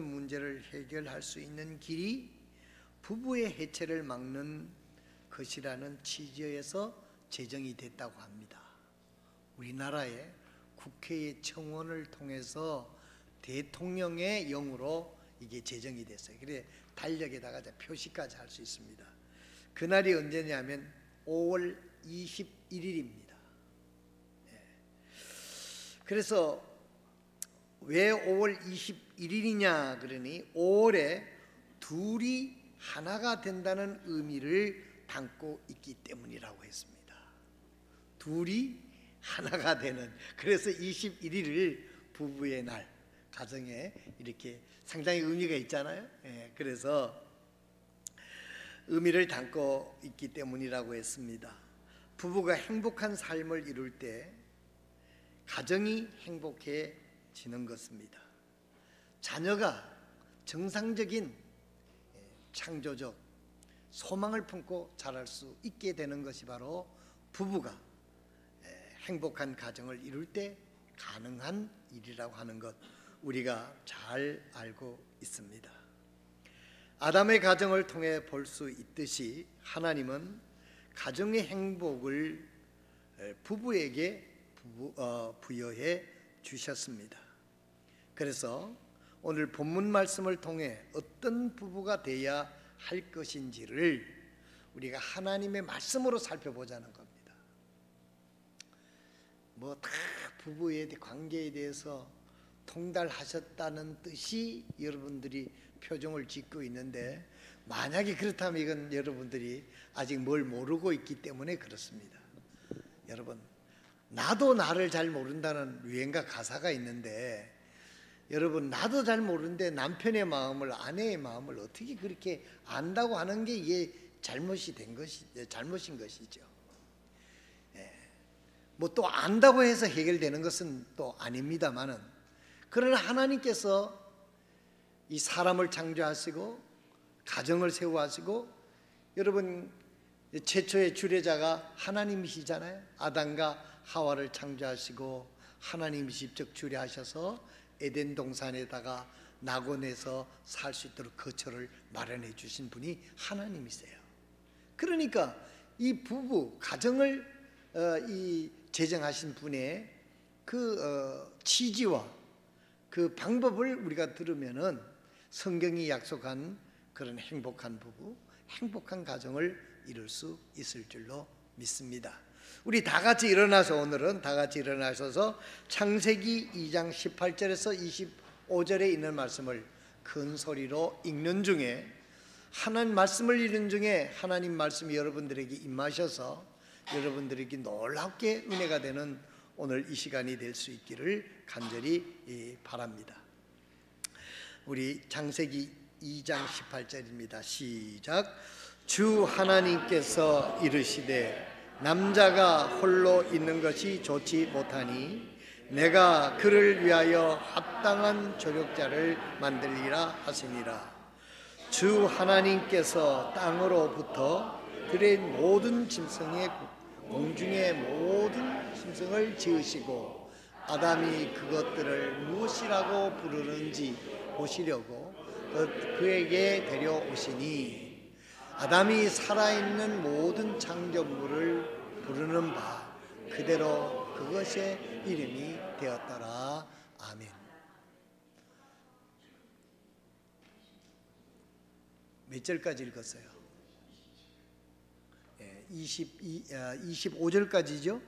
문제를 해결할 수 있는 길이 부부의 해체를 막는 것이라는 취지에서 제정이 됐다고 합니다. 우리나라의 국회의 청원을 통해서 대통령의 영으로 이게 제정이 됐어요. 그래 달력에다가 표시까지 할 수 있습니다. 그날이 언제냐면 5월 21일입니다. 그래서 왜 5월 21일이냐 그러니 5월에 둘이 하나가 된다는 의미를 담고 있기 때문이라고 했습니다. 둘이 하나가 되는, 그래서 21일을 부부의 날, 가정에 이렇게 상당히 의미가 있잖아요. 그래서 의미를 담고 있기 때문이라고 했습니다. 부부가 행복한 삶을 이룰 때 가정이 행복해지는 것입니다. 자녀가 정상적인 창조적 소망을 품고 자랄 수 있게 되는 것이 바로 부부가 행복한 가정을 이룰 때 가능한 일이라고 하는 것, 우리가 잘 알고 있습니다. 아담의 가정을 통해 볼 수 있듯이 하나님은 가정의 행복을 부부에게 부여해 주셨습니다. 그래서 오늘 본문 말씀을 통해 어떤 부부가 돼야 할 것인지를 우리가 하나님의 말씀으로 살펴보자는 겁니다. 뭐 다 부부의 관계에 대해서 통달하셨다는 뜻이 여러분들이 표정을 짓고 있는데, 만약에 그렇다면 이건 여러분들이 아직 뭘 모르고 있기 때문에 그렇습니다. 여러분, 나도 나를 잘 모른다는 유행가 가사가 있는데, 여러분 나도 잘 모르는데 남편의 마음을, 아내의 마음을 어떻게 그렇게 안다고 하는 게 이게 잘못인 것이죠. 뭐 또 안다고 해서 해결되는 것은 또 아닙니다만은, 그러나 하나님께서 이 사람을 창조하시고 가정을 세워하시고, 여러분 최초의 주례자가 하나님이시잖아요. 아담과 하와를 창조하시고 하나님이 직접 주례하셔서 에덴 동산에다가 낙원에서 살 수 있도록 거처를 마련해 주신 분이 하나님이세요. 그러니까 이 부부 가정을 제정하신 분의 그 취지와 그 방법을 우리가 들으면은 성경이 약속한 그런 행복한 부부, 행복한 가정을 이룰 수 있을 줄로 믿습니다. 우리 다 같이 일어나서, 오늘은 다 같이 일어나셔서 창세기 2장 18절에서 25절에 있는 말씀을 큰 소리로 읽는 중에, 하나님 말씀을 읽는 중에 하나님 말씀이 여러분들에게 임하셔서 여러분들에게 놀랍게 은혜가 되는 오늘 이 시간이 될 수 있기를 간절히 바랍니다. 우리 창세기 2장 18절입니다. 시작. 주 하나님께서 이르시되 남자가 홀로 있는 것이 좋지 못하니 내가 그를 위하여 합당한 조력자를 만들리라 하시니라. 주 하나님께서 땅으로부터 들의 모든 짐승의 공중의 모든 짐승을 지으시고 아담이 그것들을 무엇이라고 부르는지 보시려고 그에게 데려오시니, 아담이 살아있는 모든 창조물을 부르는 바 그대로 그것의 이름이 되었더라. 아멘. 몇 절까지 읽었어요? 25절까지죠.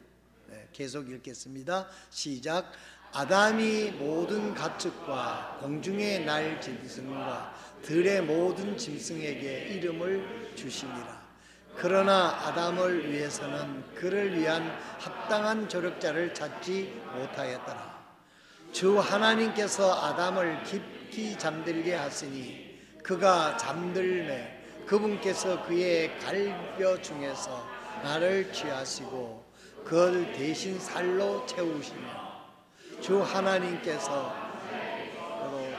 계속 읽겠습니다. 시작. 아담이 모든 가축과 공중의 날 짐승과 들의 모든 짐승에게 이름을 주시니라. 그러나 아담을 위해서는 그를 위한 합당한 조력자를 찾지 못하였더라. 주 하나님께서 아담을 깊이 잠들게 하시니 그가 잠들매 그분께서 그의 갈뼈 중에서 나를 취하시고 그를 대신 살로 채우시며, 주 하나님께서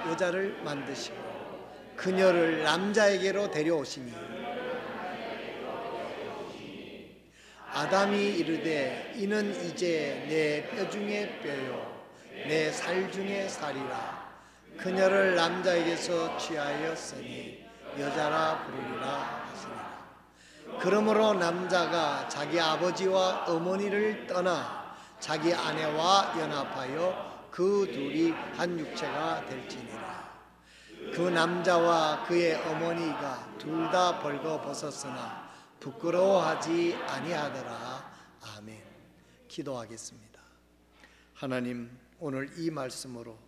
여자를 만드시고 그녀를 남자에게로 데려오시니, 아담이 이르되 이는 이제 내 뼈 중에 뼈요 내 살 중에 살이라. 그녀를 남자에게서 취하였으니 여자라 부르리라 하시니라. 그러므로 남자가 자기 아버지와 어머니를 떠나 자기 아내와 연합하여 그 둘이 한 육체가 될지니라. 그 남자와 그의 어머니가 둘 다 벌거벗었으나 부끄러워하지 아니하더라. 아멘. 기도하겠습니다. 하나님, 오늘 이 말씀으로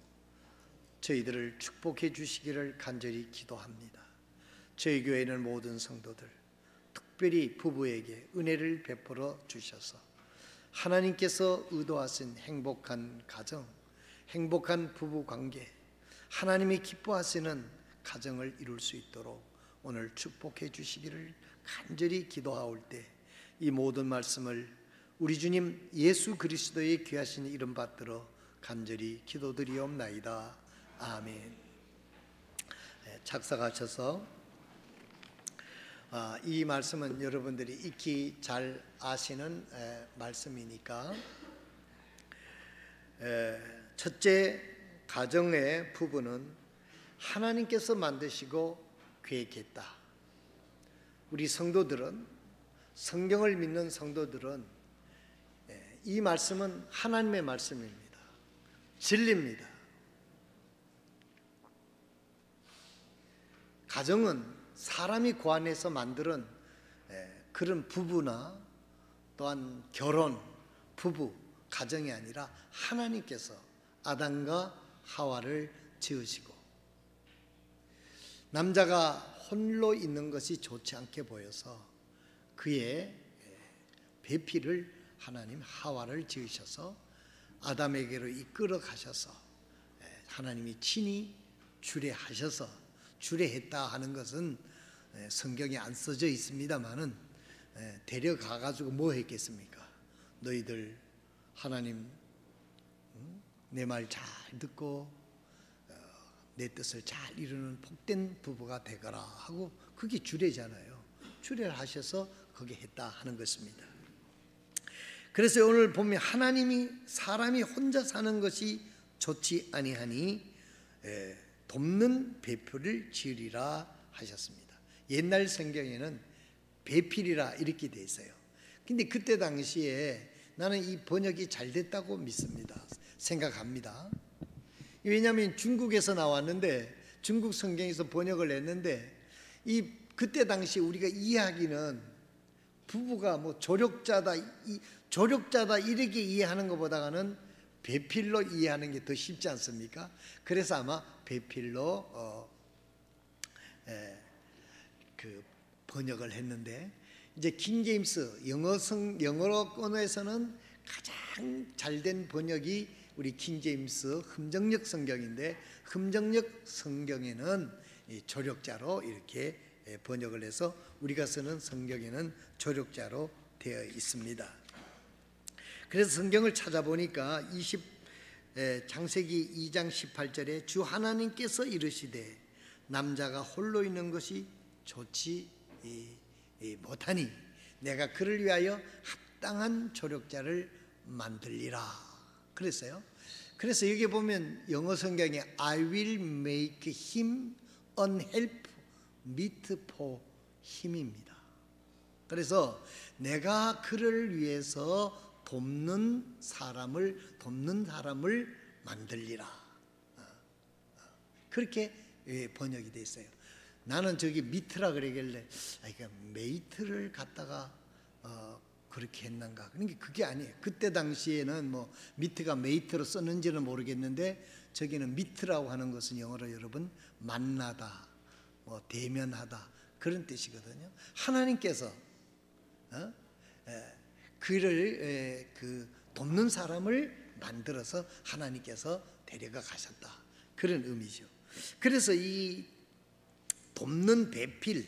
저희들을 축복해 주시기를 간절히 기도합니다. 저희 교회는 모든 성도들, 특별히 부부에게 은혜를 베풀어 주셔서 하나님께서 의도하신 행복한 가정, 행복한 부부 관계, 하나님이 기뻐하시는 가정을 이룰 수 있도록 오늘 축복해 주시기를 간절히 기도하올 때 이 모든 말씀을 우리 주님 예수 그리스도의 귀하신 이름 받들어 간절히 기도드리옵나이다. 아멘. 작사하셔서 이 말씀은 여러분들이 익히 잘 아시는 말씀이니까, 첫째, 가정의 부부는 하나님께서 만드시고 계획했다. 우리 성도들은, 성경을 믿는 성도들은 이 말씀은 하나님의 말씀입니다. 진리입니다. 가정은 사람이 고안해서 만드는 그런 부부나 또한 결혼, 부부, 가정이 아니라 하나님께서 아담과 하와를 지으시고 남자가 홀로 있는 것이 좋지 않게 보여서 그의 배필을 하나님 하와를 지으셔서 아담에게로 이끌어 가셔서 하나님이 친히 주례하셔서, 주례했다 하는 것은 성경에 안 써져 있습니다만은 데려가 가지고 뭐 했겠습니까? 너희들 하나님 내 말 잘 듣고 내 뜻을 잘 이루는 복된 부부가 되거라 하고, 그게 주례잖아요. 주례를 하셔서 거기에 했다 하는 것입니다. 그래서 오늘 보면 하나님이 사람이 혼자 사는 것이 좋지 아니하니 돕는 배필을 지으리라 하셨습니다. 옛날 성경에는 배필이라 이렇게 돼 있어요. 근데 그때 당시에 나는 이 번역이 잘 됐다고 믿습니다. 생각합니다. 왜냐하면 중국에서 나왔는데, 중국 성경에서 번역을 했는데, 이 그때 당시 우리가 이해하기는 부부가 뭐 조력자다 이렇게 이해하는 것보다는 배필로 이해하는 게 더 쉽지 않습니까? 그래서 아마 배필로 그 번역을 했는데, 이제 킹 제임스 영어로 언어에서는 가장 잘된 번역이 우리 킹 제임스 흠정역 성경인데, 흠정역 성경에는 이 조력자로 이렇게 번역을 해서 우리가 쓰는 성경에는 조력자로 되어 있습니다. 그래서 성경을 찾아보니까 창세기 2장 18절에 주 하나님께서 이르시되 남자가 홀로 있는 것이 좋지 못하니 내가 그를 위하여 합당한 조력자를 만들리라 그랬어요. 그래서 여기 보면 영어 성경에 I will make him an help meet for him입니다. 그래서 내가 그를 위해서 돕는 사람을 만들리라. 그렇게 번역이 돼 있어요. 나는 저기 미트라 그러길래 메이트를 갖다가 그렇게 했는가? 그러니까 그게 아니에요. 그때 당시에는 뭐 미트가 메이트로 썼는지는 모르겠는데, 저기는 미트라고 하는 것은 영어로 여러분 만나다, 뭐 대면하다 그런 뜻이거든요. 하나님께서 그를 돕는 사람을 만들어서 하나님께서 데려가 가셨다, 그런 의미죠. 그래서 이 돕는 배필,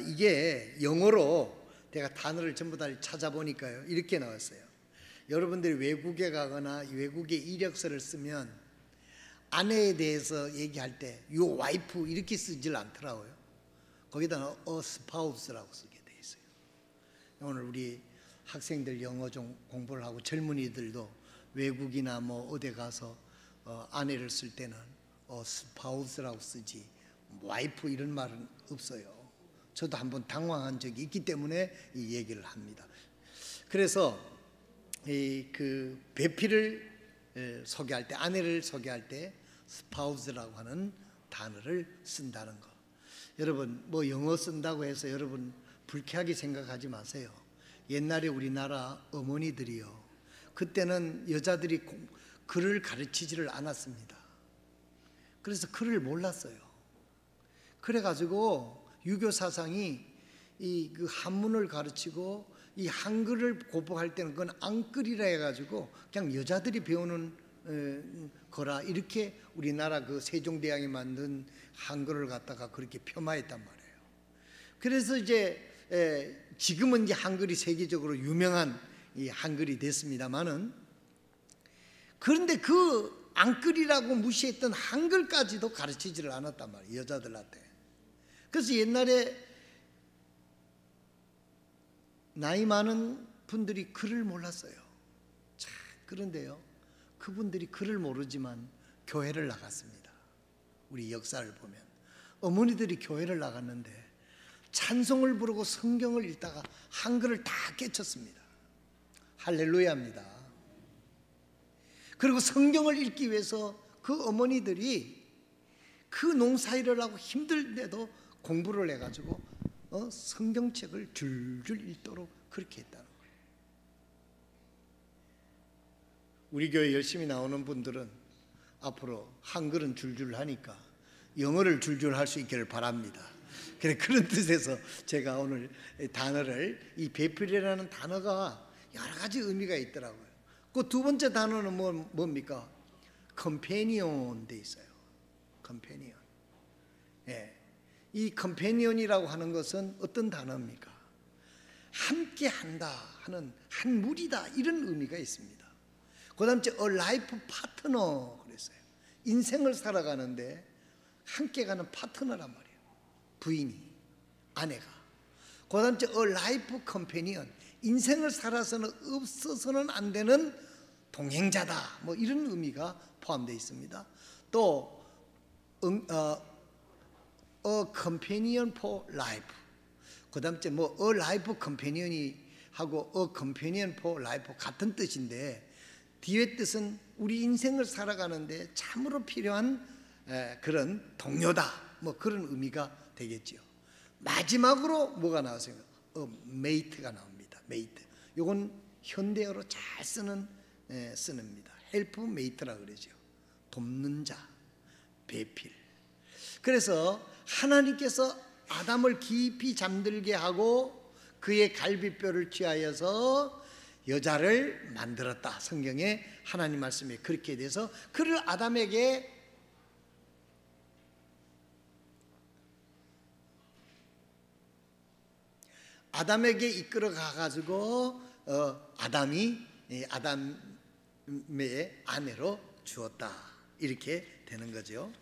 이게 영어로 내가 단어를 전부 다 찾아보니까요 이렇게 나왔어요. 여러분들이 외국에 가거나 외국의 이력서를 쓰면 아내에 대해서 얘기할 때 your wife 이렇게 쓰질 않더라고요. 거기다가 a spouse라고 쓰게 돼 있어요. 오늘 우리 학생들 영어 좀 공부를 하고 젊은이들도 외국이나 뭐 어디 가서 아내를 쓸 때는 스파우스라고 쓰지 와이프 이런 말은 없어요. 저도 한번 당황한 적이 있기 때문에 이 얘기를 합니다. 그래서 그 배필을 소개할 때, 아내를 소개할 때 스파우스라고 하는 단어를 쓴다는 거. 여러분 뭐 영어 쓴다고 해서 여러분 불쾌하게 생각하지 마세요. 옛날에 우리나라 어머니들이요, 그때는 여자들이 글을 가르치지를 않았습니다. 그래서 글을 몰랐어요. 그래가지고 유교 사상이 이 그 한문을 가르치고 이 한글을 고복할 때는 그건 앙글이라 해가지고 그냥 여자들이 배우는 거라, 이렇게 우리나라 그 세종대왕이 만든 한글을 갖다가 그렇게 폄하했단 말이에요. 그래서 이제 지금은 이제 한글이 세계적으로 유명한 이 한글이 됐습니다만은, 그런데 그 앙글이라고 무시했던 한글까지도 가르치지를 않았단 말이에요, 여자들한테. 그래서 옛날에 나이 많은 분들이 글을 몰랐어요. 자, 그런데요, 그분들이 글을 모르지만 교회를 나갔습니다. 우리 역사를 보면 어머니들이 교회를 나갔는데 찬송을 부르고 성경을 읽다가 한글을 다 깨쳤습니다. 할렐루야입니다. 그리고 성경을 읽기 위해서 그 어머니들이 그 농사일을 하고 힘들데도 공부를 해가지고 성경책을 줄줄 읽도록 그렇게 했다는 거예요. 우리 교회 열심히 나오는 분들은 앞으로 한글은 줄줄 하니까 영어를 줄줄 할 수 있기를 바랍니다. 그런 뜻에서 제가 오늘 단어를, 이 배필이라는 단어가 여러 가지 의미가 있더라고요. 그 두 번째 단어는 뭡니까? 컴패니온 돼 있어요. 컴패니온. 예. 이 컴패니온이라고 하는 것은 어떤 단어입니까? 함께 한다 하는, 한 무리다, 이런 의미가 있습니다. 그 다음에 a life partner 그랬어요. 인생을 살아가는데 함께 가는 파트너란 말이에요. 부인이, 아내가. 그 다음에 a life companion, 인생을 살아서는 없어서는 안 되는 동행자다, 뭐 이런 의미가 포함되어 있습니다. 또 a companion for life, 그 다음에 뭐 a life companion이 하고 a companion for life 같은 뜻인데, 뒤에 뜻은 우리 인생을 살아가는데 참으로 필요한 그런 동료다, 뭐 그런 의미가 되겠죠. 마지막으로 뭐가 나왔어요? mate가 나옵니다. mate. 이건 현대어로 잘 쓰는 쓰는입니다. help mate라 그러죠. 돕는 자, 배필. 그래서 하나님께서 아담을 깊이 잠들게 하고 그의 갈비뼈를 취하여서 여자를 만들었다. 성경에 하나님 말씀에 그렇게 돼서 그를 아담에게 이끌어 가가지고 아담의 아내로 주었다, 이렇게 되는 거죠.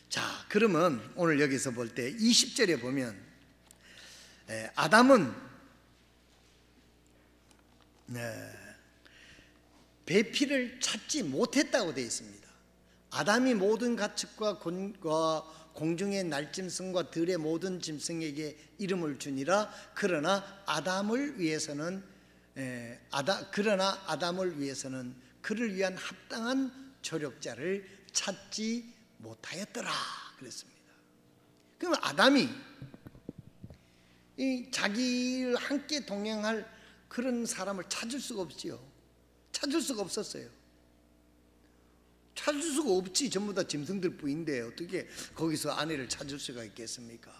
자, 그러면 오늘 여기서 볼 때 20절에 보면 아담은 배필을 찾지 못했다고 되어 있습니다. 아담이 모든 가축과 공중의 날짐승과 들의 모든 짐승에게 이름을 주니라. 그러나 아담을 위해서는 그를 위한 합당한 조력자를 찾지 못하였더라 그랬습니다. 그럼 아담이 이 자기를 함께 동행할 그런 사람을 찾을 수가 없지요. 찾을 수가 없었어요. 찾을 수가 없지. 전부 다 짐승들 뿐인데 어떻게 거기서 아내를 찾을 수가 있겠습니까?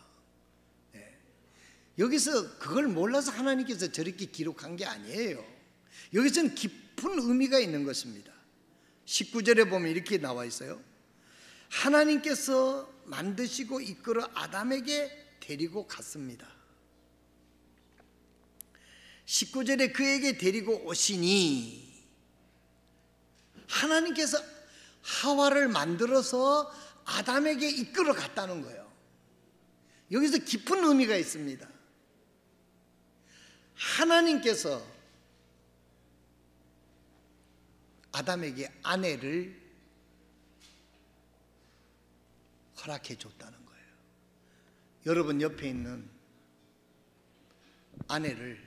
네. 여기서 그걸 몰라서 하나님께서 저렇게 기록한 게 아니에요. 여기서는 깊은 의미가 있는 것입니다. 19절에 보면 이렇게 나와 있어요. 하나님께서 만드시고 이끌어 아담에게 데리고 갔습니다. 19절에 그에게 데리고 오시니, 하나님께서 하와를 만들어서 아담에게 이끌어 갔다는 거예요. 여기서 깊은 의미가 있습니다. 하나님께서 아담에게 아내를 허락해 줬다는 거예요. 여러분 옆에 있는 아내를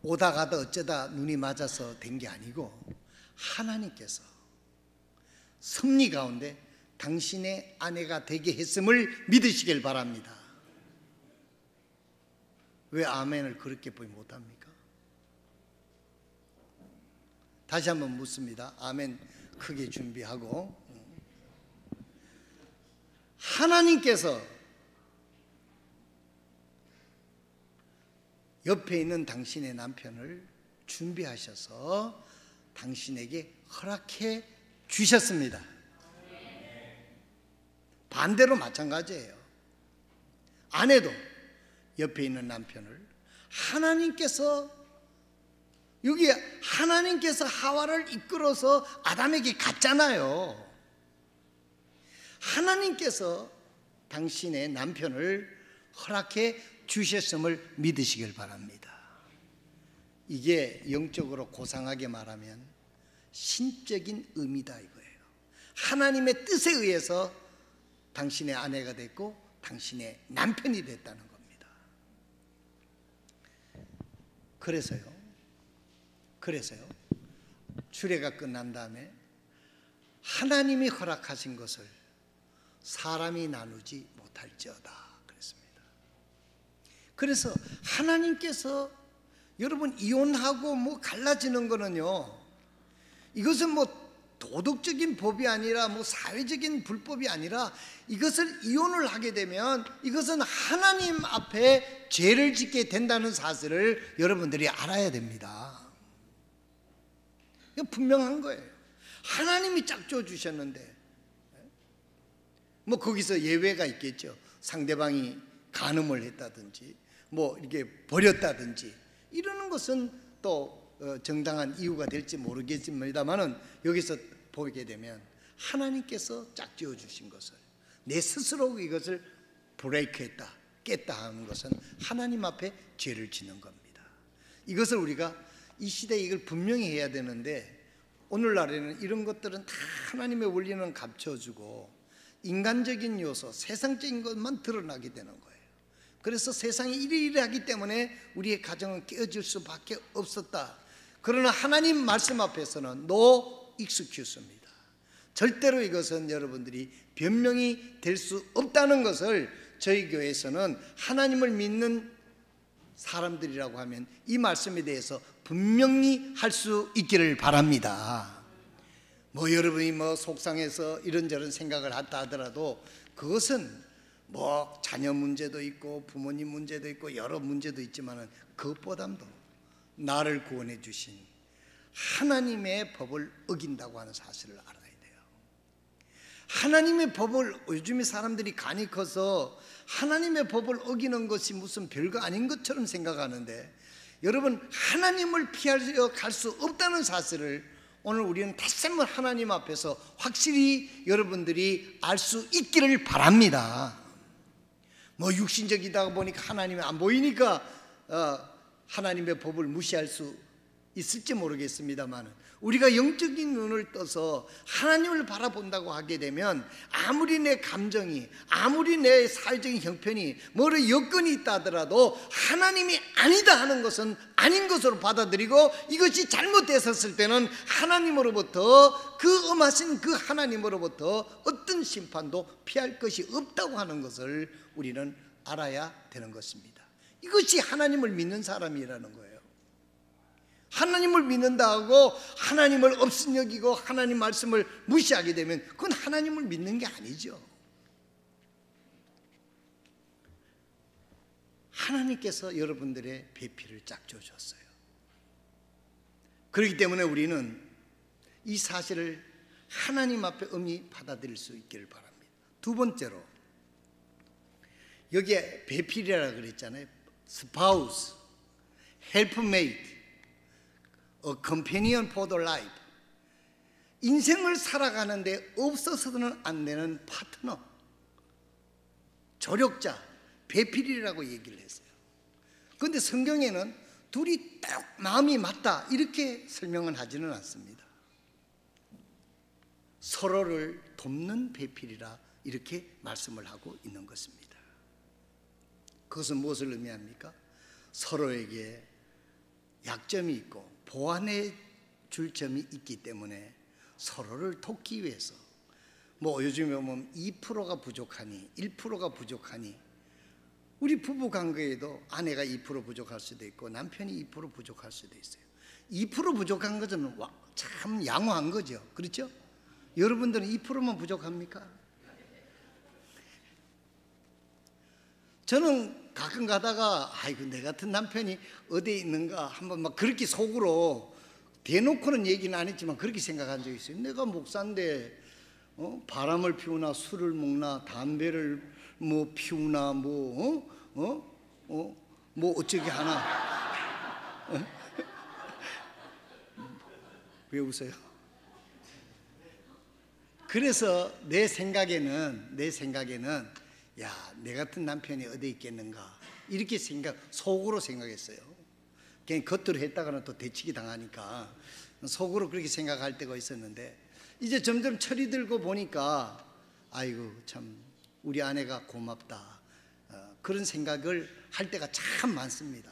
오다 가다 어쩌다 눈이 맞아서 된 게 아니고 하나님께서 섭리 가운데 당신의 아내가 되게 했음을 믿으시길 바랍니다. 왜 아멘을 그렇게 보이 못합니까? 다시 한번 묻습니다. 아멘 크게 준비하고. 하나님께서 옆에 있는 당신의 남편을 준비하셔서 당신에게 허락해 주셨습니다. 반대로 마찬가지예요. 아내도 옆에 있는 남편을 하나님께서, 여기 하나님께서 하와를 이끌어서 아담에게 갔잖아요. 하나님께서 당신의 남편을 허락해 주셨음을 믿으시길 바랍니다. 이게 영적으로 고상하게 말하면 신적인 의미다 이거예요. 하나님의 뜻에 의해서 당신의 아내가 됐고 당신의 남편이 됐다는 겁니다. 그래서요 주례가 끝난 다음에 하나님이 허락하신 것을 사람이 나누지 못할지어다 그랬습니다. 그래서 하나님께서 여러분 이혼하고 뭐 갈라지는 거는요, 이것은 뭐 도덕적인 법이 아니라 뭐 사회적인 불법이 아니라 이것을 이혼을 하게 되면 이것은 하나님 앞에 죄를 짓게 된다는 사실을 여러분들이 알아야 됩니다. 이건 분명한 거예요. 하나님이 짝져 주셨는데 뭐 거기서 예외가 있겠죠. 상대방이 간음을 했다든지 뭐 이렇게 버렸다든지 이러는 것은 또 정당한 이유가 될지 모르겠습니다만은 여기서 보게 되면 하나님께서 짝지어 주신 것을 내 스스로 이것을 브레이크했다, 깼다 하는 것은 하나님 앞에 죄를 짓는 겁니다. 이것을 우리가 이 시대에 이걸 분명히 해야 되는데 오늘날에는 이런 것들은 다 하나님의 원리는 감춰주고 인간적인 요소, 세상적인 것만 드러나게 되는 거예요. 그래서 세상이 이리이리하기 때문에 우리의 가정은 깨어질 수밖에 없었다. 그러나 하나님 말씀 앞에서는 no excuse입니다. 절대로 이것은 여러분들이 변명이 될 수 없다는 것을 저희 교회에서는 하나님을 믿는 사람들이라고 하면 이 말씀에 대해서 분명히 할 수 있기를 바랍니다. 뭐 여러분이 뭐 속상해서 이런저런 생각을 한다 하더라도 그것은 뭐 자녀 문제도 있고 부모님 문제도 있고 여러 문제도 있지만은 그것보다도 나를 구원해 주신 하나님의 법을 어긴다고 하는 사실을 알아야 돼요. 하나님의 법을 요즘에 사람들이 간이 커서 하나님의 법을 어기는 것이 무슨 별거 아닌 것처럼 생각하는데 여러분 하나님을 피하려 갈 수 없다는 사실을 오늘 우리는 다시 한번 하나님 앞에서 확실히 여러분들이 알 수 있기를 바랍니다. 뭐 육신적이다 보니까 하나님이 안 보이니까 하나님의 법을 무시할 수 있을지 모르겠습니다만 우리가 영적인 눈을 떠서 하나님을 바라본다고 하게 되면 아무리 내 감정이 아무리 내 사회적인 형편이 뭐를 여건이 있다 하더라도 하나님이 아니다 하는 것은 아닌 것으로 받아들이고 이것이 잘못됐었을 때는 하나님으로부터 그 엄하신 그 하나님으로부터 어떤 심판도 피할 것이 없다고 하는 것을 우리는 알아야 되는 것입니다. 이것이 하나님을 믿는 사람이라는 거예요. 하나님을 믿는다 하고 하나님을 없인 여기고 하나님 말씀을 무시하게 되면 그건 하나님을 믿는 게 아니죠. 하나님께서 여러분들의 배필을 짝져 줬어요. 그렇기 때문에 우리는 이 사실을 하나님 앞에 엄히 받아들일 수 있기를 바랍니다. 두 번째로 여기에 배필이라고 그랬잖아요. spouse, helpmate, a companion for the life. 인생을 살아가는데 없어서는 안 되는 파트너, 조력자, 배필이라고 얘기를 했어요. 그런데 성경에는 둘이 딱 마음이 맞다 이렇게 설명은 하지는 않습니다. 서로를 돕는 배필이라 이렇게 말씀을 하고 있는 것입니다. 그것은 무엇을 의미합니까? 서로에게 약점이 있고 보완해 줄 점이 있기 때문에 서로를 돕기 위해서, 뭐 요즘에 보면 2%가 부족하니 1%가 부족하니, 우리 부부 관계에도 아내가 2% 부족할 수도 있고 남편이 2% 부족할 수도 있어요. 2% 부족한 것은 참 양호한 거죠. 그렇죠? 여러분들은 2%만 부족합니까? 저는 가끔 가다가 아이고 내 같은 남편이 어디에 있는가 한번 막 그렇게 속으로 대놓고는 얘기는 안 했지만 그렇게 생각한 적이 있어요. 내가 목사인데 바람을 피우나 술을 먹나 담배를 뭐 피우나 뭐 어쩌게 하나. 왜 웃어요? 그래서 내 생각에는 야, 내 같은 남편이 어디 있겠는가 이렇게 속으로 생각했어요. 그냥 겉으로 했다가는 또 대치기 당하니까 속으로 그렇게 생각할 때가 있었는데, 이제 점점 철이 들고 보니까 아이고 참 우리 아내가 고맙다, 그런 생각을 할 때가 참 많습니다.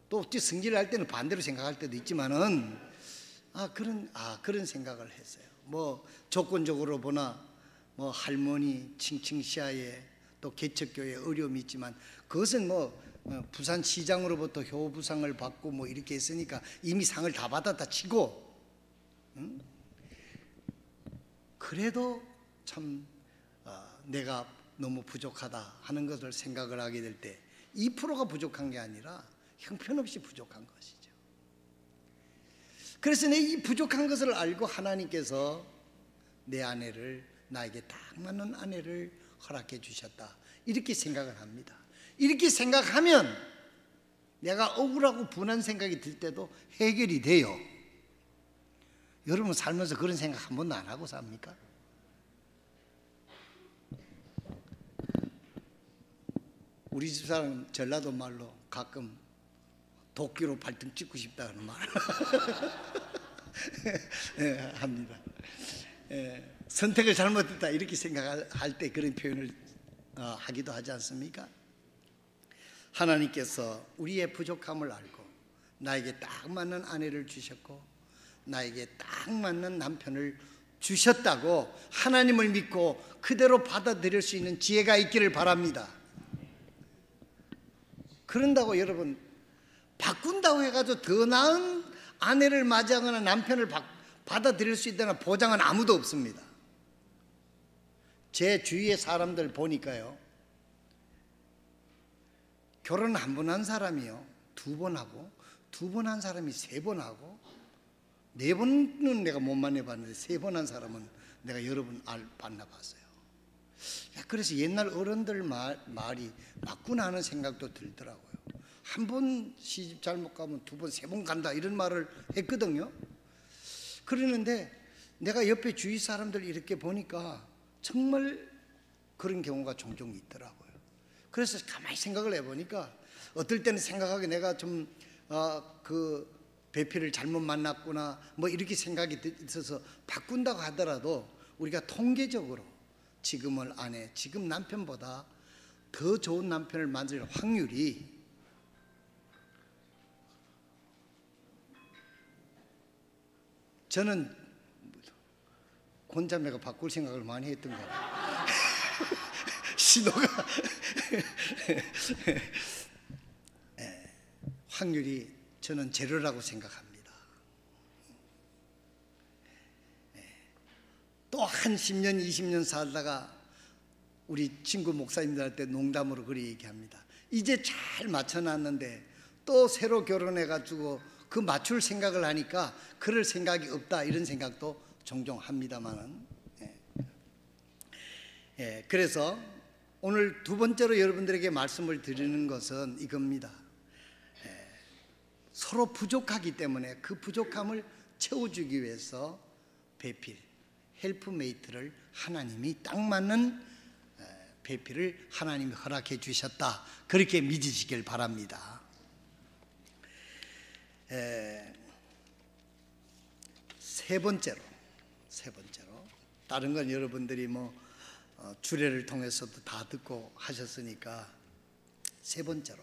또 승질을 할 때는 반대로 생각할 때도 있지만은 그런 생각을 했어요. 뭐 조건적으로 보나 뭐 할머니 칭칭시아에 또 개척교회에 어려움이 있지만 그것은 뭐 부산시장으로부터 효부상을 받고 뭐 이렇게 했으니까 이미 상을 다 받았다 치고, 그래도 참 내가 너무 부족하다 하는 것을 생각을 하게 될 때 2%가 부족한 게 아니라 형편없이 부족한 것이죠. 그래서 내 이 부족한 것을 알고 하나님께서 내 아내를, 나에게 딱 맞는 아내를 허락해 주셨다 이렇게 생각을 합니다. 이렇게 생각하면 내가 억울하고 분한 생각이 들 때도 해결이 돼요. 여러분 살면서 그런 생각 한 번도 안 하고 삽니까? 우리 집사람 전라도 말로 가끔 도끼로 발등 찍고 싶다는 말 합니다. 선택을 잘못했다 이렇게 생각할 때 그런 표현을 하기도 하지 않습니까? 하나님께서 우리의 부족함을 알고 나에게 딱 맞는 아내를 주셨고 나에게 딱 맞는 남편을 주셨다고 하나님을 믿고 그대로 받아들일 수 있는 지혜가 있기를 바랍니다. 그런다고 여러분 바꾼다고 해가지고 더 나은 아내를 맞이하거나 남편을 받아들일 수 있다는 보장은 아무도 없습니다. 제 주위의 사람들 보니까요, 결혼 한 번 한 사람이요 2번 하고 2번 한 사람이 3번 하고 4번은 내가 못 만나봤는데 3번 한 사람은 내가 여러 번 만나봤어요. 그래서 옛날 어른들 말이 맞구나 하는 생각도 들더라고요. 한 번 시집 잘못 가면 2번, 3번 간다 이런 말을 했거든요. 그러는데 내가 옆에 주위 사람들 이렇게 보니까 정말 그런 경우가 종종 있더라고요. 그래서 가만히 생각을 해보니까 어떨 때는 생각하기 내가 좀 그 배필을 잘못 만났구나 뭐 이렇게 생각이 있어서 바꾼다고 하더라도 우리가 통계적으로 지금의 아내, 지금 남편보다 더 좋은 남편을 만들 확률이 저는 권자매가 바꿀 생각을 많이 했던 것 같아요. 신호가 확률이 저는 제로라고 생각합니다. 또 한 10년 20년 살다가 우리 친구 목사님들한테 농담으로 그렇게 얘기합니다. 이제 잘 맞춰놨는데 또 새로 결혼해가지고 그 맞출 생각을 하니까 그럴 생각이 없다 이런 생각도 종종 합니다만은, 그래서 오늘 두 번째로 여러분들에게 말씀을 드리는 것은 이겁니다. 서로 부족하기 때문에 그 부족함을 채워주기 위해서 배필, 헬프메이트를 하나님이 딱 맞는 배필을 하나님이 허락해 주셨다 그렇게 믿으시길 바랍니다. 세 번째로 다른 건 여러분들이 주례를 통해서도 다 듣고 하셨으니까 세 번째로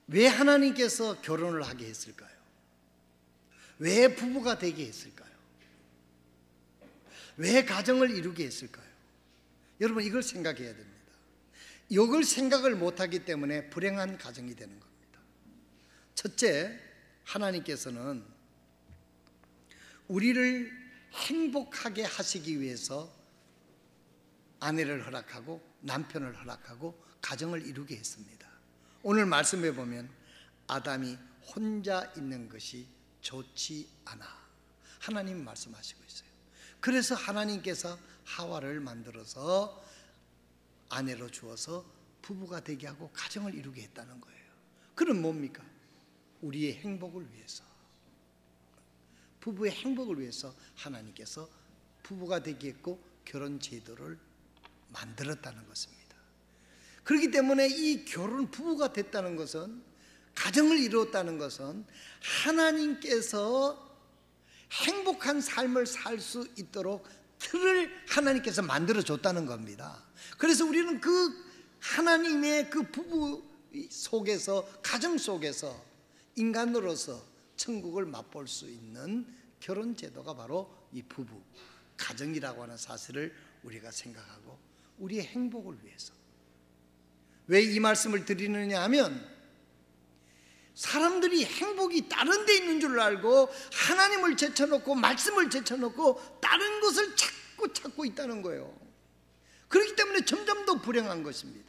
왜 하나님께서 결혼을 하게 했을까요? 왜 부부가 되게 했을까요? 왜 가정을 이루게 했을까요? 여러분 이걸 생각해야 됩니다. 이걸 생각을 못하기 때문에 불행한 가정이 되는 겁니다. 첫째, 하나님께서는 우리를 행복하게 하시기 위해서 아내를 허락하고 남편을 허락하고 가정을 이루게 했습니다. 오늘 말씀해 보면 아담이 혼자 있는 것이 좋지 않아, 하나님 말씀하시고 있어요. 그래서 하나님께서 하와를 만들어서 아내로 주어서 부부가 되게 하고 가정을 이루게 했다는 거예요. 그럼 뭡니까? 우리의 행복을 위해서, 부부의 행복을 위해서 하나님께서 부부가 되게 했고 결혼 제도를 만들었다는 것입니다. 그렇기 때문에 이 결혼 부부가 됐다는 것은, 가정을 이루었다는 것은 하나님께서 행복한 삶을 살 수 있도록 틀을 하나님께서 만들어 줬다는 겁니다. 그래서 우리는 그 하나님의 그 부부 속에서, 가정 속에서 인간으로서 천국을 맛볼 수 있는 결혼 제도가 바로 이 부부, 가정이라고 하는 사실을 우리가 생각하고 우리의 행복을 위해서. 왜 이 말씀을 드리느냐 하면 사람들이 행복이 다른 데 있는 줄 알고 하나님을 제쳐놓고 말씀을 제쳐놓고 다른 것을 자꾸 찾고 있다는 거예요. 그렇기 때문에 점점 더 불행한 것입니다.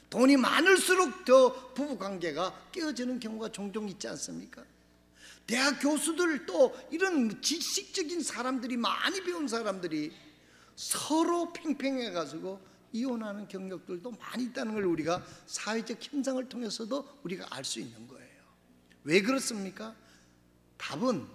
돈이 많을수록 더 부부관계가 깨어지는 경우가 종종 있지 않습니까? 대학 교수들, 또 이런 지식적인 사람들이, 많이 배운 사람들이 서로 팽팽해가지고 이혼하는 경력들도 많이 있다는 걸 우리가 사회적 현상을 통해서도 우리가 알 수 있는 거예요. 왜 그렇습니까? 답은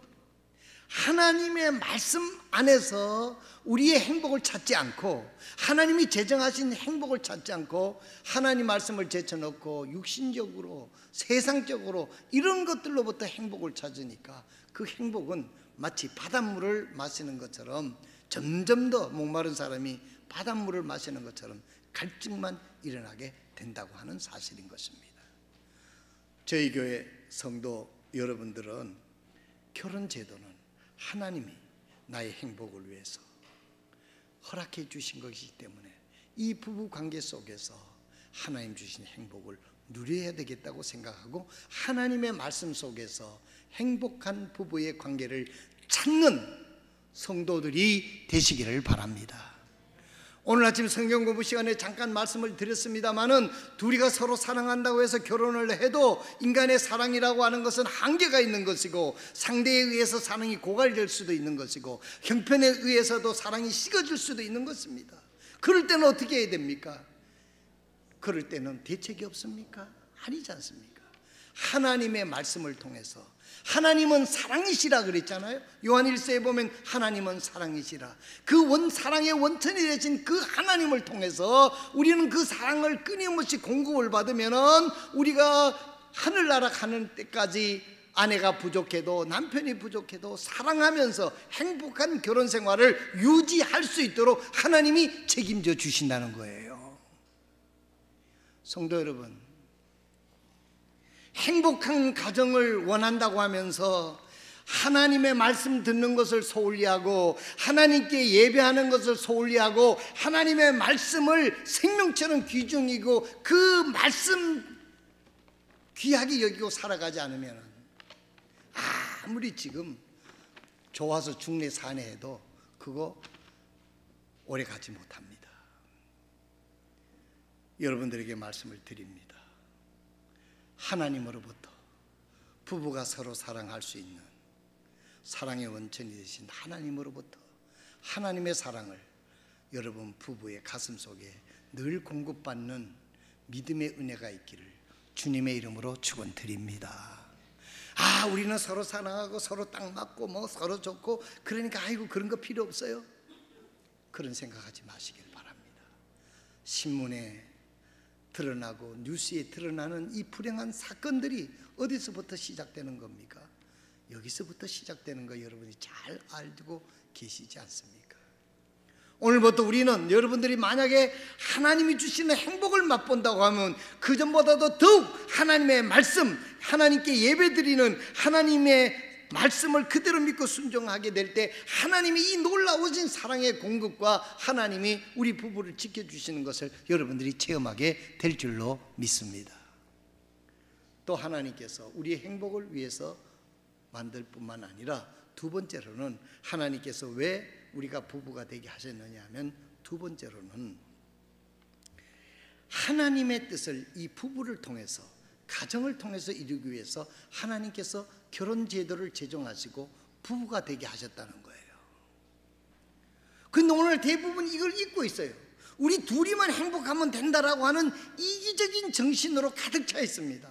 하나님의 말씀 안에서 우리의 행복을 찾지 않고, 하나님이 제정하신 행복을 찾지 않고 하나님 말씀을 제쳐놓고 육신적으로, 세상적으로 이런 것들로부터 행복을 찾으니까 그 행복은 마치 바닷물을 마시는 것처럼, 점점 더 목마른 사람이 바닷물을 마시는 것처럼 갈증만 일어나게 된다고 하는 사실인 것입니다. 저희 교회 성도 여러분들은 결혼 제도는 하나님이 나의 행복을 위해서 허락해 주신 것이기 때문에 이 부부 관계 속에서 하나님 주신 행복을 누려야 되겠다고 생각하고 하나님의 말씀 속에서 행복한 부부의 관계를 찾는 성도들이 되시기를 바랍니다. 오늘 아침 성경 공부 시간에 잠깐 말씀을 드렸습니다마는, 둘이가 서로 사랑한다고 해서 결혼을 해도 인간의 사랑이라고 하는 것은 한계가 있는 것이고, 상대에 의해서 사랑이 고갈될 수도 있는 것이고, 형편에 의해서도 사랑이 식어질 수도 있는 것입니다. 그럴 때는 어떻게 해야 됩니까? 그럴 때는 대책이 없습니까? 아니지 않습니까? 하나님의 말씀을 통해서, 하나님은 사랑이시라 그랬잖아요. 요한 1서에 보면 하나님은 사랑이시라. 그 사랑의 원천이 되신 그 하나님을 통해서 우리는 그 사랑을 끊임없이 공급을 받으면은, 우리가 하늘나라 가는 때까지 아내가 부족해도, 남편이 부족해도 사랑하면서 행복한 결혼 생활을 유지할 수 있도록 하나님이 책임져 주신다는 거예요. 성도 여러분, 행복한 가정을 원한다고 하면서 하나님의 말씀 듣는 것을 소홀히하고, 하나님께 예배하는 것을 소홀히하고, 하나님의 말씀을 생명처럼 귀중이고 그 말씀 귀하게 여기고 살아가지 않으면 아무리 지금 좋아서 중내 사내 해도 그거 오래 가지 못합니다. 여러분들에게 말씀을 드립니다. 하나님으로부터 부부가 서로 사랑할 수 있는 사랑의 원천이 되신 하나님으로부터 하나님의 사랑을 여러분 부부의 가슴 속에 늘 공급받는 믿음의 은혜가 있기를 주님의 이름으로 축원드립니다. 우리는 서로 사랑하고 서로 딱 맞고 서로 좋고 그러니까 아이고 그런 거 필요 없어요. 그런 생각하지 마시길 바랍니다. 신문에 드러나고 뉴스에 드러나는 이 불행한 사건들이 어디서부터 시작되는 겁니까? 여기서부터 시작되는 거 여러분이 잘 알고 계시지 않습니까? 오늘부터 우리는 여러분들이 만약에 하나님이 주시는 행복을 맛본다고 하면 그전보다도 더욱 하나님의 말씀, 하나님께 예배드리는 하나님의 말씀을 그대로 믿고 순종하게 될 때 하나님이 이 놀라우신 사랑의 공급과 하나님이 우리 부부를 지켜주시는 것을 여러분들이 체험하게 될 줄로 믿습니다. 또 하나님께서 우리의 행복을 위해서 만들 뿐만 아니라 두 번째로는 하나님께서 왜 우리가 부부가 되게 하셨느냐 하면 두 번째로는 하나님의 뜻을 이 부부를 통해서 가정을 통해서 이루기 위해서 하나님께서 결혼 제도를 제정하시고 부부가 되게 하셨다는 거예요. 근데 오늘 대부분 이걸 잊고 있어요. 우리 둘이만 행복하면 된다라고 하는 이기적인 정신으로 가득 차 있습니다.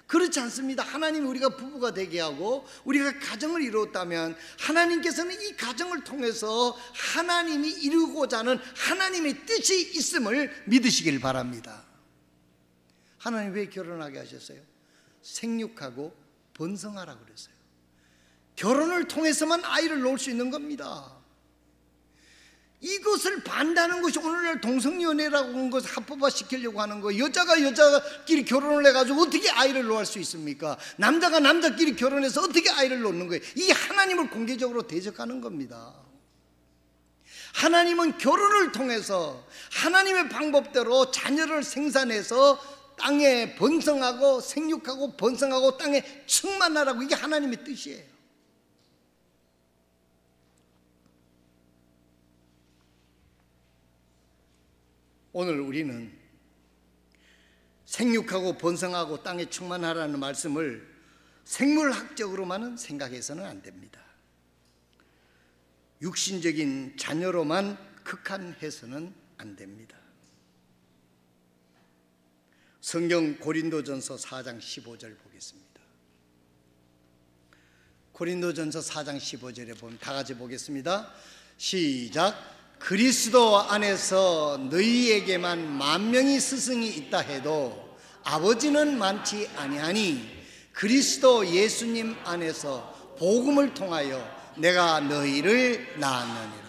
그렇지 않습니다. 하나님이 우리가 부부가 되게 하고 우리가 가정을 이루었다면 하나님께서는 이 가정을 통해서 하나님이 이루고자 하는 하나님의 뜻이 있음을 믿으시길 바랍니다. 하나님 왜 결혼하게 하셨어요? 생육하고 번성하라고 그랬어요. 결혼을 통해서만 아이를 낳을 수 있는 겁니다. 이것을 반대하는 것이 오늘날 동성연애라고 하는 것을 합법화 시키려고 하는 거. 여자가 여자끼리 결혼을 해가지고 어떻게 아이를 낳을 수 있습니까? 남자가 남자끼리 결혼해서 어떻게 아이를 낳는 거예요? 이게 하나님을 공개적으로 대적하는 겁니다. 하나님은 결혼을 통해서 하나님의 방법대로 자녀를 생산해서 땅에 번성하고 생육하고 번성하고 땅에 충만하라고, 이게 하나님의 뜻이에요. 오늘 우리는 생육하고 번성하고 땅에 충만하라는 말씀을 생물학적으로만은 생각해서는 안 됩니다. 육신적인 자녀로만 극한해서는 안 됩니다. 성경 고린도전서 4장 15절 보겠습니다. 고린도전서 4장 15절에 보면 다 같이 보겠습니다. 시작. 그리스도 안에서 너희에게만 만명의 스승이 있다 해도 아버지는 많지 아니하니 그리스도 예수님 안에서 복음을 통하여 내가 너희를 낳았느니라.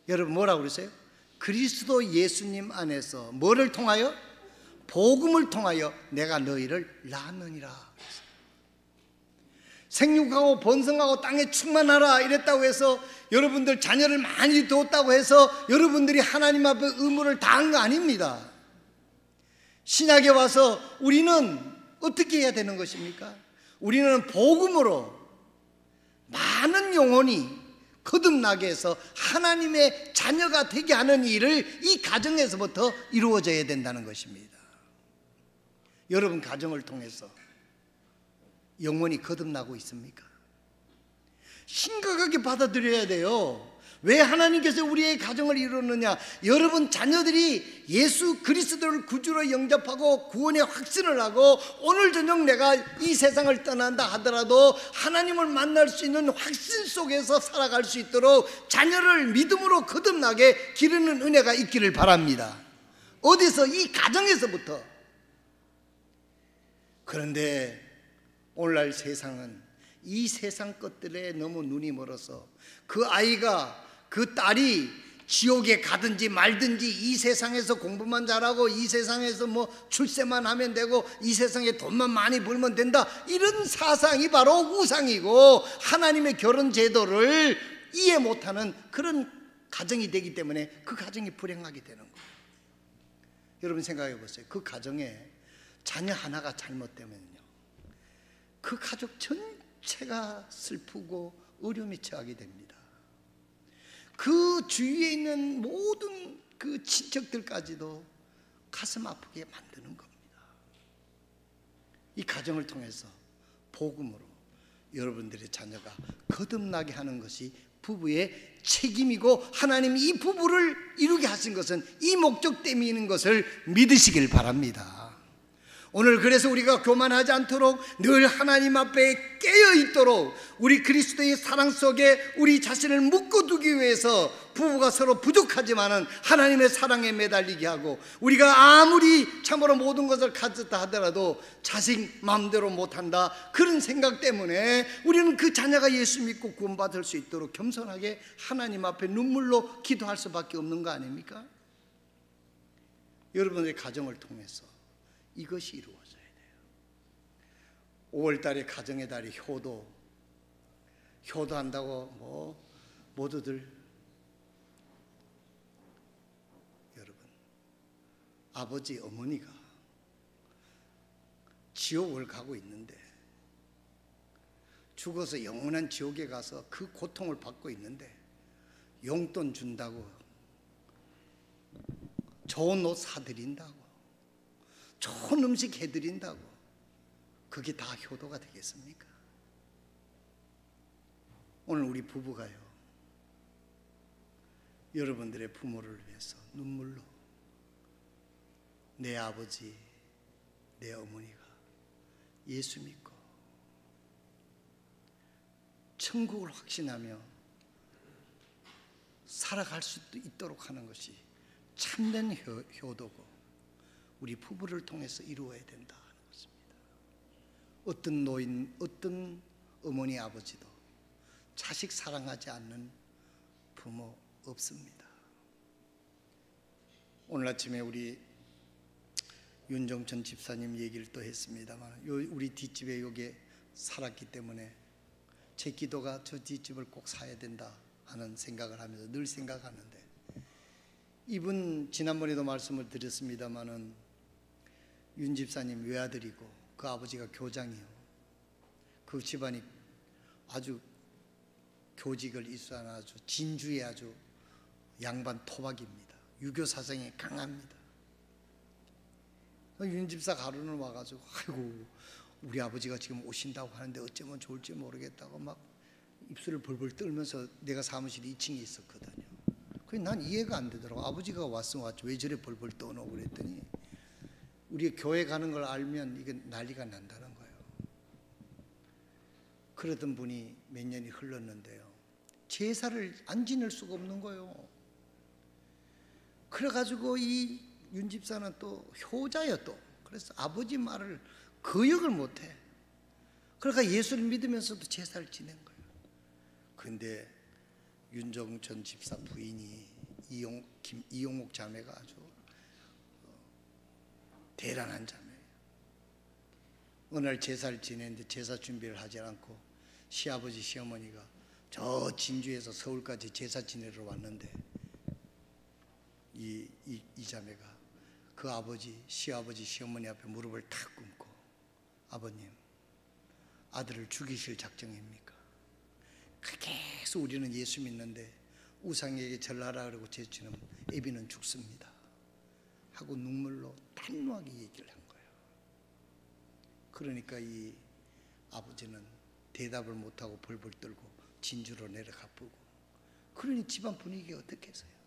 여러분 뭐라고 그랬어요? 그리스도 예수님 안에서 뭐를 통하여? 복음을 통하여 내가 너희를 낳았느니라. 생육하고 번성하고 땅에 충만하라 이랬다고 해서 여러분들 자녀를 많이 두었다고 해서 여러분들이 하나님 앞에 의무를 다한 거 아닙니다. 신약에 와서 우리는 어떻게 해야 되는 것입니까? 우리는 복음으로 많은 영혼이 거듭나게 해서 하나님의 자녀가 되게 하는 일을 이 가정에서부터 이루어져야 된다는 것입니다. 여러분 가정을 통해서 영혼이 거듭나고 있습니까? 심각하게 받아들여야 돼요. 왜 하나님께서 우리의 가정을 이루느냐? 여러분 자녀들이 예수 그리스도를 구주로 영접하고 구원의 확신을 하고 오늘 저녁 내가 이 세상을 떠난다 하더라도 하나님을 만날 수 있는 확신 속에서 살아갈 수 있도록 자녀를 믿음으로 거듭나게 기르는 은혜가 있기를 바랍니다. 어디서? 이 가정에서부터. 그런데 오늘날 세상은 이 세상 것들에 너무 눈이 멀어서 그 아이가, 그 딸이 지옥에 가든지 말든지 이 세상에서 공부만 잘하고 이 세상에서 뭐 출세만 하면 되고 이 세상에 돈만 많이 벌면 된다, 이런 사상이 바로 우상이고 하나님의 결혼 제도를 이해 못하는 그런 가정이 되기 때문에 그 가정이 불행하게 되는 거예요. 여러분 생각해 보세요. 그 가정에 자녀 하나가 잘못되면요, 그 가족 전체가 슬프고 어려움에 처하게 됩니다. 그 주위에 있는 모든 그 친척들까지도 가슴 아프게 만드는 겁니다. 이 가정을 통해서 복음으로 여러분들의 자녀가 거듭나게 하는 것이 부부의 책임이고 하나님이 이 부부를 이루게 하신 것은 이 목적 때문인 것을 믿으시길 바랍니다. 오늘 그래서 우리가 교만하지 않도록 늘 하나님 앞에 깨어 있도록 우리 그리스도의 사랑 속에 우리 자신을 묶어두기 위해서 부부가 서로 부족하지만은 하나님의 사랑에 매달리게 하고, 우리가 아무리 참으로 모든 것을 가졌다 하더라도 자식 마음대로 못한다 그런 생각 때문에 우리는 그 자녀가 예수 믿고 구원받을 수 있도록 겸손하게 하나님 앞에 눈물로 기도할 수밖에 없는 거 아닙니까? 여러분의 가정을 통해서 이것이 이루어져야 돼요. 5월 달에 가정의 달이 효도한다고 모두들, 여러분, 아버지 어머니가 지옥을 가고 있는데, 죽어서 영원한 지옥에 가서 그 고통을 받고 있는데 용돈 준다고, 좋은 옷 사드린다고, 좋은 음식 해드린다고, 그게 다 효도가 되겠습니까? 오늘 우리 부부가요, 여러분들의 부모를 위해서 눈물로, 내 아버지, 내 어머니가 예수 믿고 천국을 확신하며 살아갈 수 있도록 하는 것이 참된 효도고, 우리 부부를 통해서 이루어야 된다 하는 것입니다. 어떤 노인, 어떤 어머니 아버지도 자식 사랑하지 않는 부모 없습니다. 오늘 아침에 우리 윤정천 집사님 얘기를 또 했습니다만, 우리 뒷집에 여기에 살았기 때문에 제 기도가 저 뒷집을 꼭 사야 된다 하는 생각을 하면서 늘 생각하는데, 이분 지난번에도 말씀을 드렸습니다마는 윤 집사님 외아들이고 그 아버지가 교장이요, 그 집안이 아주 교직을 이수하는 아주 진주의 아주 양반 토박입니다. 유교 사상이 강합니다. 윤 집사 가루는 와가지고, 아이고 우리 아버지가 지금 오신다고 하는데 어쩌면 좋을지 모르겠다고 막 입술을 벌벌 떨면서, 내가 사무실 2층에 있었거든요. 그게 난 이해가 안 되더라고. 아버지가 왔으면 왔죠, 왜 저래 벌벌 떠노고 그랬더니, 우리 교회 가는 걸 알면 이게 난리가 난다는 거예요. 그러던 분이 몇 년이 흘렀는데요, 제사를 안 지낼 수가 없는 거예요. 그래가지고 이 윤 집사는 또 효자예요. 또 그래서 아버지 말을 거역을 못해. 그러니까 예수를 믿으면서도 제사를 지낸 거예요. 그런데 윤정천 집사 부인이 이용옥 자매가 아주 대단한 자매예요. 어느 날 제사를 지냈는데 제사 준비를 하지 않고 시아버지 시어머니가 저 진주에서 서울까지 제사 지내러 왔는데, 이 자매가 그 아버지, 시아버지, 시어머니 앞에 무릎을 탁 꿇고, 아버님, 아들을 죽이실 작정입니까? 계속 우리는 예수 믿는데 우상에게 절하라 그러고 제치는 애비는 죽습니다 하고 눈물로 단호하게 얘기를 한 거예요. 그러니까 이 아버지는 대답을 못하고 벌벌 떨고 진주로 내려가 보고, 그러니 집안 분위기가 어떻겠어요?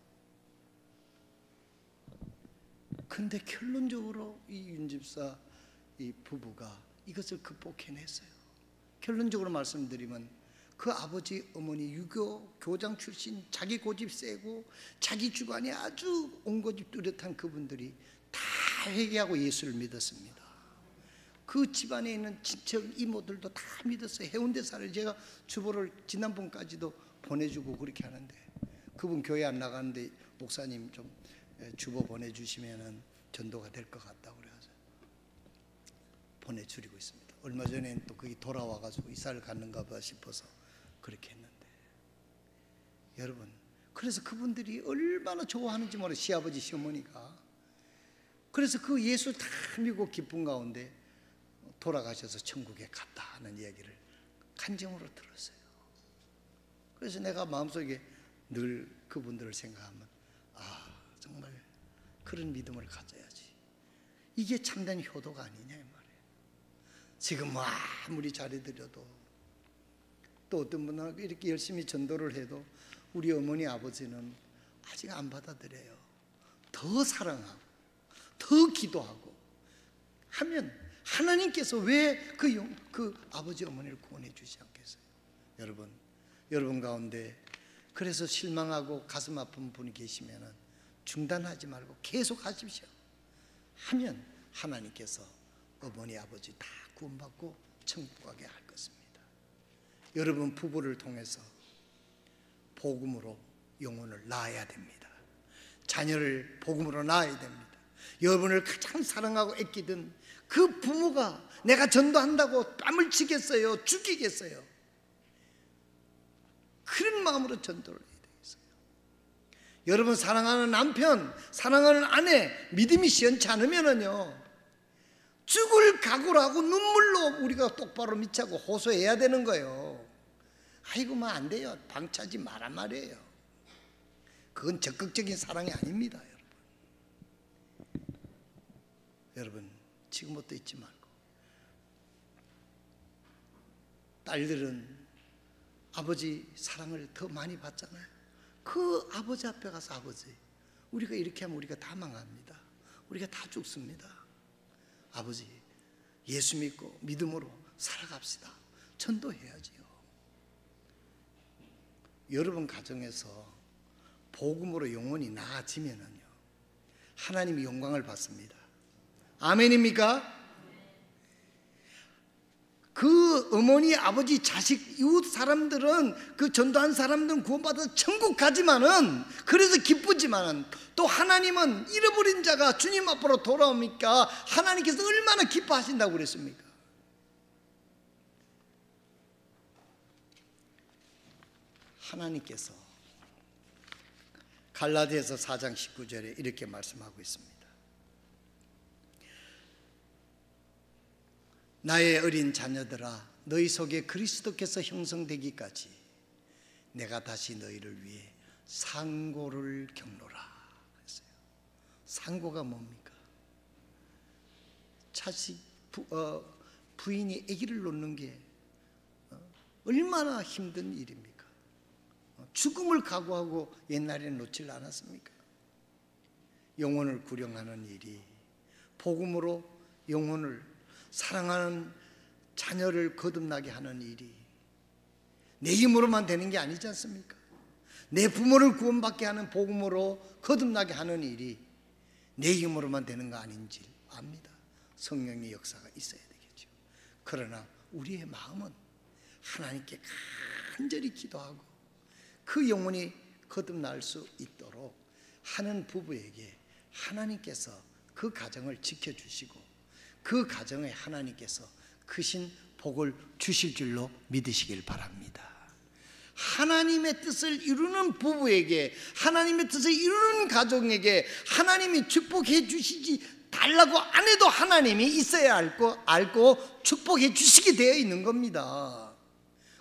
근데 결론적으로 이 윤집사 이 부부가 이것을 극복해냈어요. 결론적으로 말씀드리면, 그 아버지 어머니 유교 교장 출신, 자기 고집 세고 자기 주관이 아주 온고집 뚜렷한 그분들이 다 회개하고 예수를 믿었습니다. 그 집안에 있는 친척 이모들도 다 믿었어요. 해운대사를 제가 주보를 지난번까지도 보내주고 그렇게 하는데, 그분 교회 안 나가는데 목사님 좀 주보 보내주시면은 전도가 될 것 같다고 그래서 보내주리고 있습니다. 얼마 전에는 또 거기 돌아와가지고 이사를 갔는가 봐 싶어서 그렇게 했는데, 여러분, 그래서 그분들이 얼마나 좋아하는지 몰라요. 시아버지 시어머니가. 그래서 그 예수 다 믿고 기쁜 가운데 돌아가셔서 천국에 갔다 하는 이야기를 간증으로 들었어요. 그래서 내가 마음속에 늘 그분들을 생각하면, 정말 그런 믿음을 가져야지. 이게 참된 효도가 아니냐 이 말이에요. 지금 아무리 잘해드려도, 또 어떤 분은 이렇게 열심히 전도를 해도 우리 어머니 아버지는 아직 안 받아들여요. 더 사랑하고 더 기도하고 하면 하나님께서 왜 그 아버지 어머니를 구원해 주지 않겠어요? 여러분 가운데 그래서 실망하고 가슴 아픈 분이 계시면 중단하지 말고 계속 하십시오. 하면 하나님께서 어머니 아버지 다 구원받고 천국 가게 할 것입니다. 여러분 부부를 통해서 복음으로 영혼을 낳아야 됩니다. 자녀를 복음으로 낳아야 됩니다. 여러분을 가장 사랑하고 아끼던 그 부모가 내가 전도한다고 뺨을 치겠어요? 죽이겠어요? 그런 마음으로 전도를 해야 되겠어요. 여러분 사랑하는 남편, 사랑하는 아내 믿음이 시원치 않으면요 죽을 각오를 하고 눈물로 우리가 똑바로 미치고 호소해야 되는 거예요. 아이고 뭐 안 돼요. 방치하지 마란 말이에요. 그건 적극적인 사랑이 아닙니다. 여러분 지금부터 잊지 말고 딸들은 아버지 사랑을 더 많이 받잖아요. 그 아버지 앞에 가서 아버지 우리가 이렇게 하면 우리가 다 망합니다. 우리가 다 죽습니다. 아버지 예수 믿고 믿음으로 살아갑시다. 전도해야지요. 여러분 가정에서 복음으로 영혼이 나아지면은요 하나님이 영광을 받습니다. 아멘입니까? 그 어머니, 아버지, 자식, 이웃 사람들은 그 전도한 사람들은 구원받아서 천국 가지만은 그래서 기쁘지만은 또 하나님은 잃어버린 자가 주님 앞으로 돌아오니까 하나님께서 얼마나 기뻐하신다고 그랬습니까? 하나님께서 갈라디아서 4장 19절에 이렇게 말씀하고 있습니다. 나의 어린 자녀들아 너희 속에 그리스도께서 형성되기까지 내가 다시 너희를 위해 상고를 겪노라 그랬어요. 상고가 뭡니까? 부인이 아기를 놓는 게 얼마나 힘든 일입니까? 죽음을 각오하고 옛날에는 놓질 않았습니까? 영혼을 구령하는 일이 복음으로 영혼을 사랑하는 자녀를 거듭나게 하는 일이 내 힘으로만 되는 게 아니지 않습니까? 내 부모를 구원받게 하는 복음으로 거듭나게 하는 일이 내 힘으로만 되는 거 아닌지 압니다. 성령의 역사가 있어야 되겠죠. 그러나 우리의 마음은 하나님께 간절히 기도하고 그 영혼이 거듭날 수 있도록 하는 부부에게 하나님께서 그 가정을 지켜주시고 그 가정에 하나님께서 크신 복을 주실 줄로 믿으시길 바랍니다. 하나님의 뜻을 이루는 부부에게, 하나님의 뜻을 이루는 가정에게 하나님이 축복해 주시지 달라고 안 해도 하나님이 있어야 알고 축복해 주시게 되어 있는 겁니다.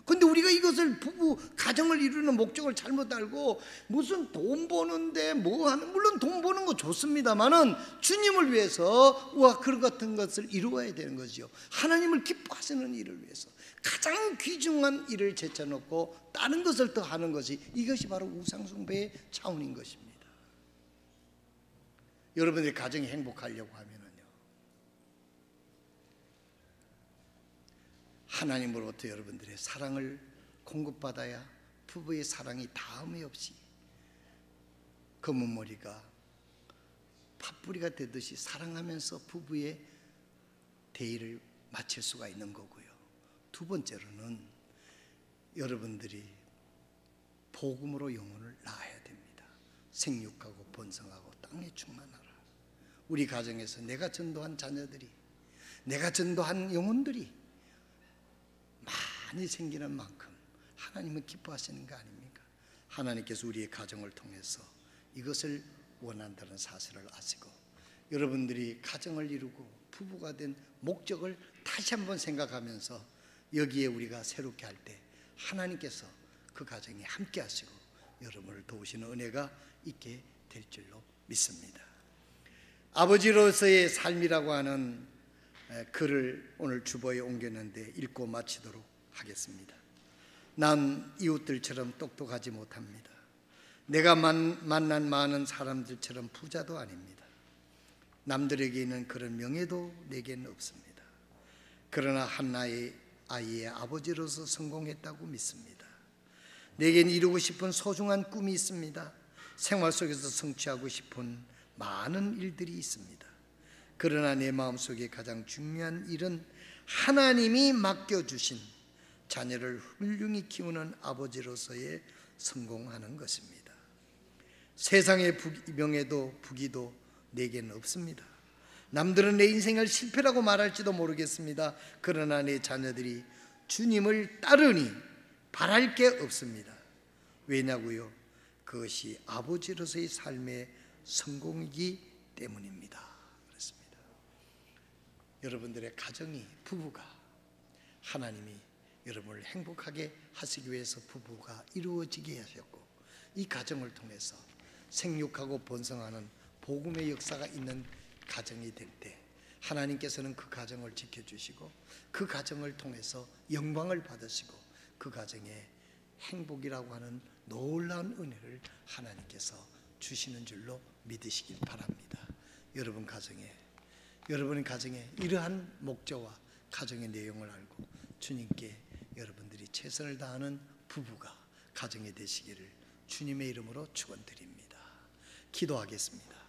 근데 우리가 이것을 부부 가정을 이루는 목적을 잘못 알고 무슨 돈 버는데 뭐 하는, 물론 돈 버는 거 좋습니다만은 주님을 위해서 우와 그런 같은 것을 이루어야 되는 거죠. 하나님을 기뻐하시는 일을 위해서 가장 귀중한 일을 제쳐놓고 다른 것을 더 하는 것이, 이것이 바로 우상숭배의 차원인 것입니다. 여러분들의 가정이 행복하려고 하면은요 하나님으로부터 여러분들의 사랑을 공급받아야 부부의 사랑이 다음이 없이 검은 머리가 팥뿌리가 되듯이 사랑하면서 부부의 대의를 마칠 수가 있는 거고요. 두 번째로는 여러분들이 복음으로 영혼을 낳아야 됩니다. 생육하고 번성하고 땅에 충만하라. 우리 가정에서 내가 전도한 자녀들이, 내가 전도한 영혼들이 많이 생기는 만큼 하나님은 기뻐하시는 거 아닙니까? 하나님께서 우리의 가정을 통해서 이것을 원한다는 사실을 아시고 여러분들이 가정을 이루고 부부가 된 목적을 다시 한번 생각하면서 여기에 우리가 새롭게 할 때 하나님께서 그 가정에 함께 하시고 여러분을 도우시는 은혜가 있게 될 줄로 믿습니다. 아버지로서의 삶이라고 하는 글을 오늘 주보에 옮겼는데 읽고 마치도록 하겠습니다. 난 이웃들처럼 똑똑하지 못합니다. 내가 만난 많은 사람들처럼 부자도 아닙니다. 남들에게 있는 그런 명예도 내게는 없습니다. 그러나 한나의 아이의 아버지로서 성공했다고 믿습니다. 내겐 이루고 싶은 소중한 꿈이 있습니다. 생활 속에서 성취하고 싶은 많은 일들이 있습니다. 그러나 내 마음속에 가장 중요한 일은 하나님이 맡겨주신 자녀를 훌륭히 키우는 아버지로서의 성공하는 것입니다. 세상의 명예도 부귀도 내게는 없습니다. 남들은 내 인생을 실패라고 말할지도 모르겠습니다. 그러나 내 자녀들이 주님을 따르니 바랄 게 없습니다. 왜냐고요? 그것이 아버지로서의 삶의 성공이기 때문입니다. 그렇습니다. 여러분들의 가정이, 부부가, 하나님이 여러분을 행복하게 하시기 위해서 부부가 이루어지게 하셨고, 이 가정을 통해서 생육하고 번성하는 복음의 역사가 있는 가정이 될 때 하나님께서는 그 가정을 지켜주시고 그 가정을 통해서 영광을 받으시고 그 가정에 행복이라고 하는 놀라운 은혜를 하나님께서 주시는 줄로 믿으시길 바랍니다. 여러분 가정에, 여러분의 가정에 이러한 목적과 가정의 내용을 알고 주님께 여러분들이 최선을 다하는 부부가 가정이 되시기를 주님의 이름으로 축원드립니다. 기도하겠습니다.